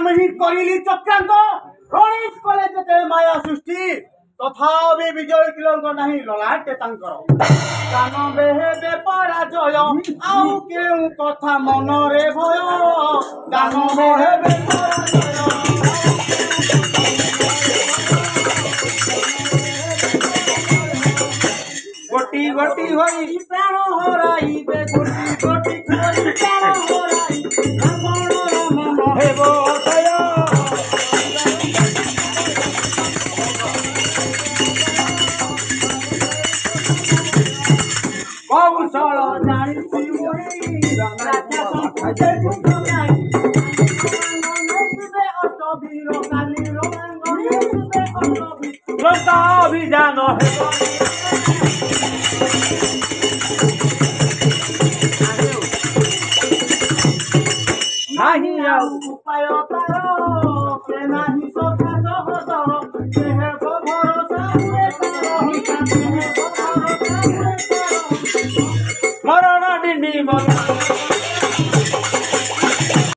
मुहि करिली चक्रांत गणेश कले जेते माया सृष्टि तथापि विजय किलंक नहीं ललाटे तांकर गान बेहेबे पराजय आउ केउ कथा मनरे भय गान बेहेबे पराजय गोटी गोटी होई प्राण हराइबे गोटी गोटी होई प्राण हराई रावणर मन हेबो अक्षय कौशल जानिछि मुई राजा संखजे गुणाई नैतिबे अष्टवीर काली रोमांग नैतिबे अष्टवीर लंका अभियान हेबो नहीं उपाय तार से नहीं सखा सहतर से भरोसा मरण डिंडी